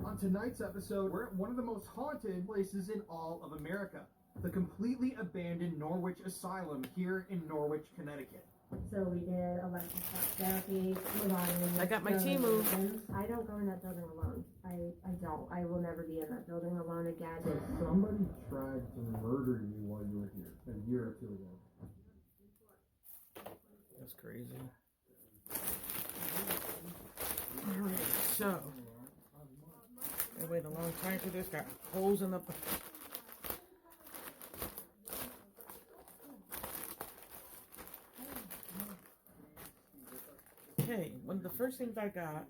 On tonight's episode, we're at one of the most haunted places in all of America, the completely abandoned Norwich Asylum here in Norwich, Connecticut. So we did electroshock therapy. I got my Temu. I don't go in that building alone. I don't. I will never be in that building alone again. So somebody tried to murder you while you were here a year or two ago. That's crazy. Alright, so I waited a long time for this. Got holes in the. Okay, one of the first things I got.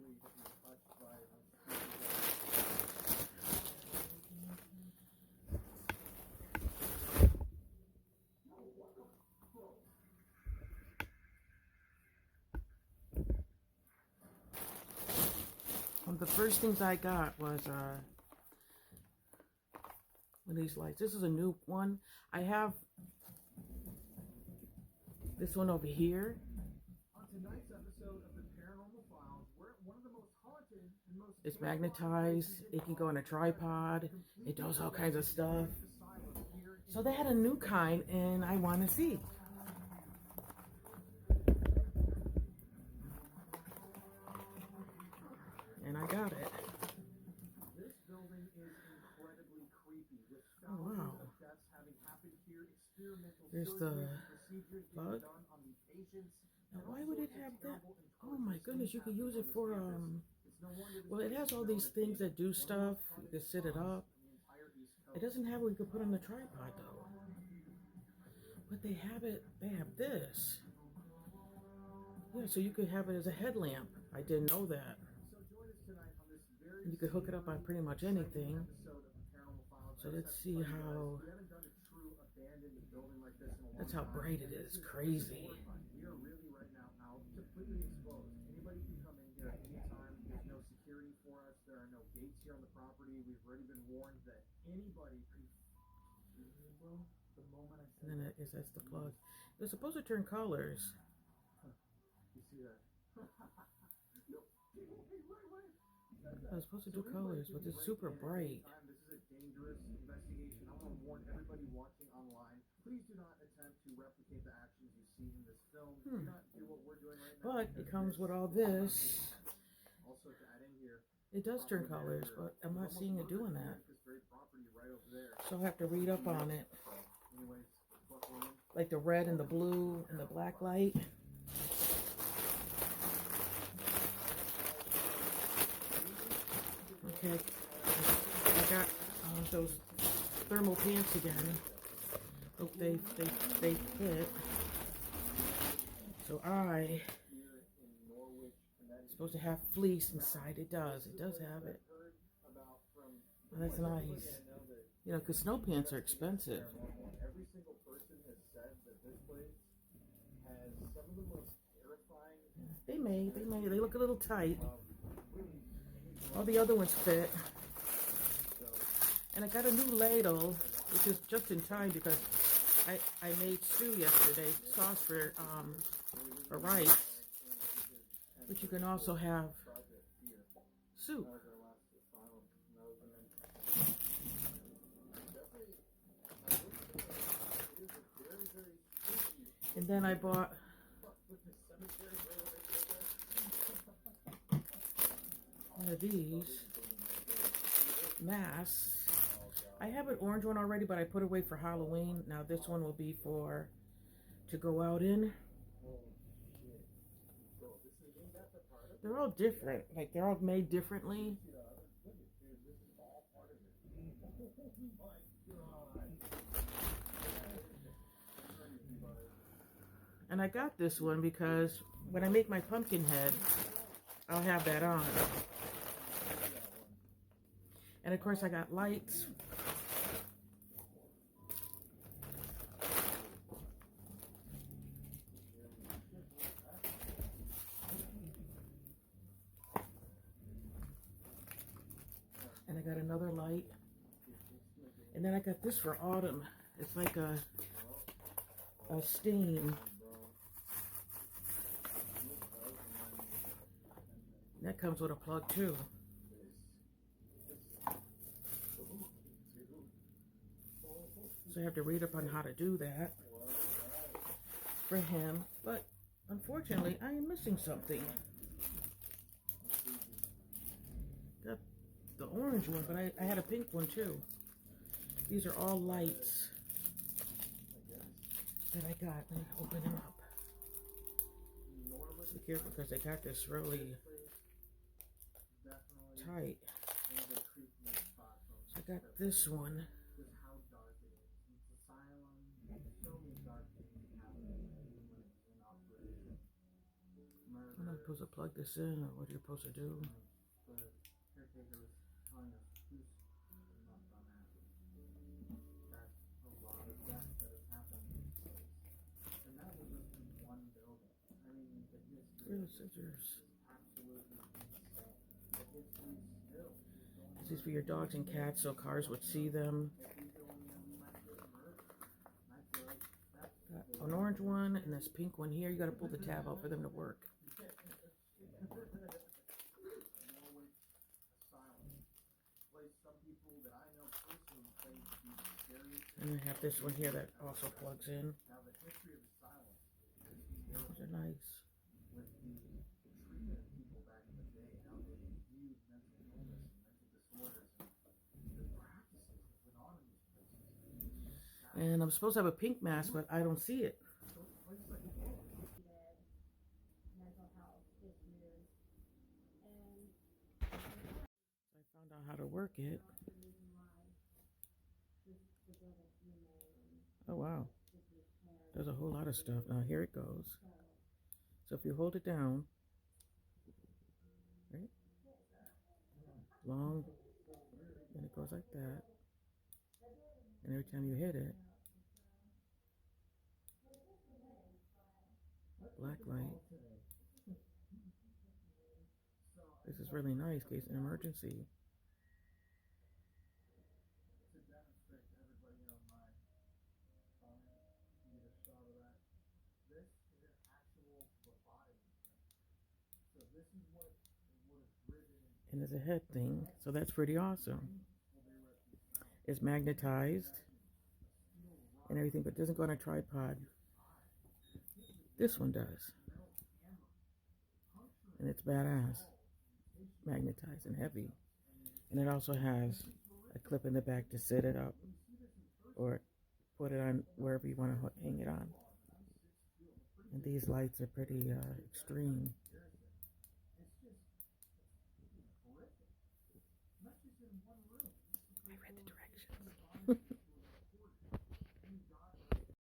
One of the first things I got was one of these lights. This is a new one. I have this one over here. On tonight's episode of the Paranormal Files, we're at one of the most haunted and most... It's magnetized. It can go on a tripod. It does all kinds of stuff. So they had a new kind, and I want to see. And I got it. This building is incredibly creepy. With Oh, wow. deaths having happened here, experimental There's the procedures plug. done on the patients. Now, why would it have that? Oh my goodness, you could use it for, well, it has all these things that do stuff. You can set it up. It doesn't have what you could put on the tripod, though. But they have this. Yeah, so you could have it as a headlamp. I didn't know that. And you could hook it up on pretty much anything. So let's see how... That's how bright it is. Crazy. We are really right now out, completely exposed. Anybody can come in here at any time. There's no security for us. There are no gates here on the property. We've already been warned that anybody could... The moment I said and then that's the plug. It was supposed to turn colors. You see that? I was supposed to do colors, but it's super bright. This is a dangerous investigation. I want to warn everybody watching online. Please do not attempt to replicate the actions you see in this film. Do not do what we're doing right now. But it comes with all this. Also, to add in here, It does turn colors, but I'm not seeing it doing that. this very property right over there. So I'll have to read up on it. Anyways, buckle in. Like the red and the blue and the black light. Okay, I got those thermal pants again. Hope they fit. So I'm supposed to have fleece inside. It does have it. Well, that's nice. You know, because snow pants are expensive. Every single person has said that this place has some of the most terrifying... They look a little tight. All the other ones fit. And I got a new ladle, which is just in time because I made stew yesterday, sauce for rice. But you can also have soup. And then I bought one of these masks. I have an orange one already, but I put away for Halloween. Now this one will be to go out in. They're all different. Like, they're all made differently. And I got this one because when I make my pumpkin head, I'll have that on. And of course I got lights. And I got another light. And then I got this for autumn. It's like a steam. That comes with a plug too. I have to read up on how to do that for him. But unfortunately, I am missing something. Got the orange one, but I had a pink one too. These are all lights that I got. Let me open them up. Be careful because they got this really tight. So I got this one. I'm not supposed to plug this in, or what are you supposed to do? Real scissors. This is for your dogs and cats so cars would see them. Got an orange one and this pink one here. You got to pull the tab out for them to work. And I have this one here that also plugs in. Those are nice. And I'm supposed to have a pink mask, but I don't see it. I found out how to work it. Oh wow. There's a whole lot of stuff. Now here it goes. So if you hold it down, right? Long, and it goes like that. And every time you hit it, black light. This is really nice in case of an emergency. And there's a head thing, so that's pretty awesome. It's magnetized and everything, but it doesn't go on a tripod. This one does. And it's badass. Magnetized and heavy. And it also has a clip in the back to set it up or put it on wherever you want to hang it on. And these lights are pretty extreme. I read the directions.